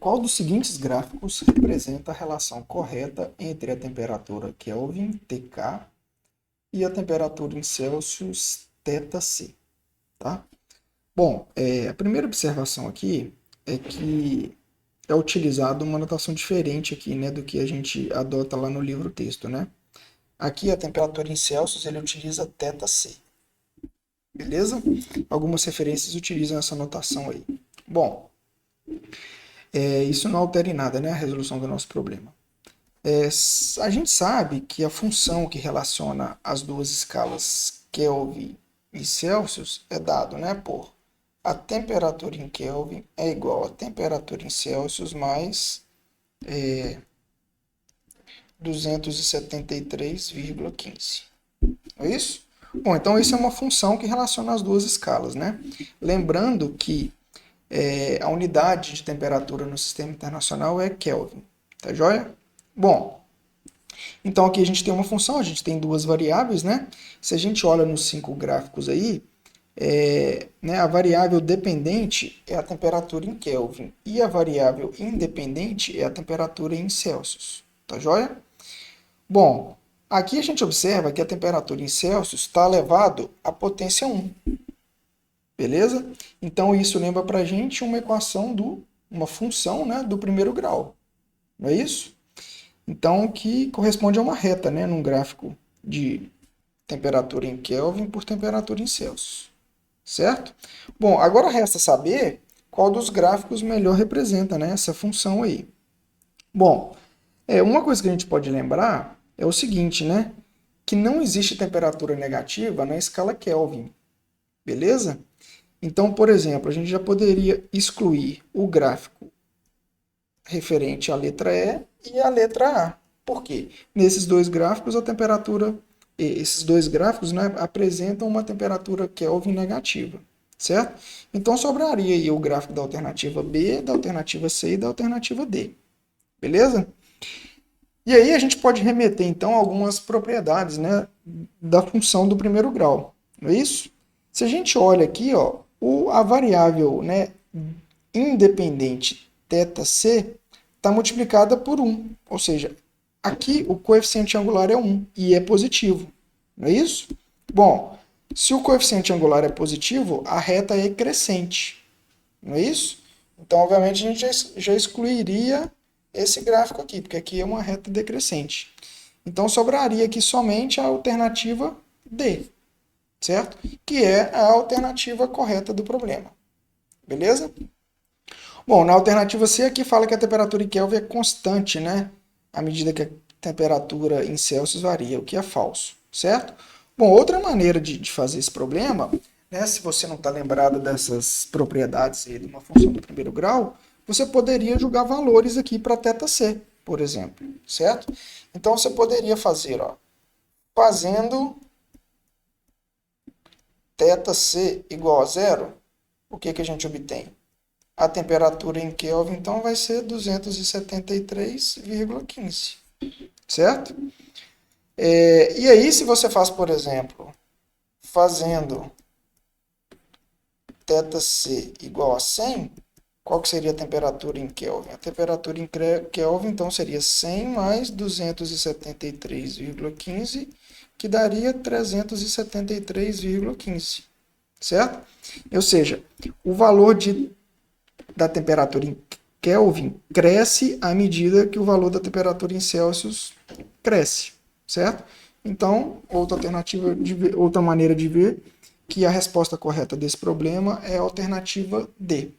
Qual dos seguintes gráficos representa a relação correta entre a temperatura Kelvin, TK, e a temperatura em Celsius, θC? Tá? Bom, a primeira observação aqui é que é utilizado uma notação diferente aqui, né, do que a gente adota lá no livro texto, né? Aqui a temperatura em Celsius ele utiliza θC, beleza? Algumas referências utilizam essa notação aí. Bom, isso não altera em nada, né, a resolução do nosso problema. A gente sabe que a função que relaciona as duas escalas Kelvin e Celsius é dado, né, por a temperatura em Kelvin é igual a temperatura em Celsius mais 273,15. É isso? Bom, então isso é uma função que relaciona as duas escalas, né? Lembrando que a unidade de temperatura no sistema internacional é Kelvin, tá joia? Bom, então aqui a gente tem uma função, a gente tem duas variáveis, né? Se a gente olha nos 5 gráficos aí, né, a variável dependente é a temperatura em Kelvin e a variável independente é a temperatura em Celsius, tá joia? Bom, aqui a gente observa que a temperatura em Celsius está elevado à potência 1, beleza? Então isso lembra para a gente uma equação uma função, né, do primeiro grau, não é isso? Então que corresponde a uma reta, né, num gráfico de temperatura em Kelvin por temperatura em Celsius, certo? Bom, agora resta saber qual dos gráficos melhor representa, né, essa função aí. Bom, uma coisa que a gente pode lembrar é o seguinte, né? Que não existe temperatura negativa na escala Kelvin, beleza? Então, por exemplo, a gente já poderia excluir o gráfico referente à letra E e à letra A. Por quê? Nesses dois gráficos, esses dois gráficos, né, apresentam uma temperatura Kelvin negativa, certo? Então, sobraria aí o gráfico da alternativa B, da alternativa C e da alternativa D, beleza? E aí a gente pode remeter, então, a algumas propriedades, né, da função do primeiro grau, não é isso? Se a gente olha aqui, ó, a variável, né, independente θc está multiplicada por 1, ou seja, aqui o coeficiente angular é 1 e é positivo, não é isso? Bom, se o coeficiente angular é positivo, a reta é crescente, não é isso? Então, obviamente, a gente já excluiria esse gráfico aqui, porque aqui é uma reta decrescente. Então, sobraria aqui somente a alternativa D, certo? Que é a alternativa correta do problema. Beleza? Bom, na alternativa C aqui fala que a temperatura em Kelvin é constante, né? À medida que a temperatura em Celsius varia, o que é falso, certo? Bom, outra maneira de fazer esse problema, né, se você não está lembrado dessas propriedades aí de uma função do primeiro grau, você poderia jogar valores aqui para θc, por exemplo, certo? Então você poderia fazer, ó, fazendo θc igual a zero, o que a gente obtém? A temperatura em Kelvin, então, vai ser 273,15, certo? E aí, se você faz, por exemplo, fazendo θc igual a 100, qual que seria a temperatura em Kelvin? A temperatura em Kelvin, então, seria 100 mais 273,15, que daria 373,15, certo? Ou seja, o valor da temperatura em Kelvin cresce à medida que o valor da temperatura em Celsius cresce, certo? Então, outra maneira de ver que a resposta correta desse problema é a alternativa D.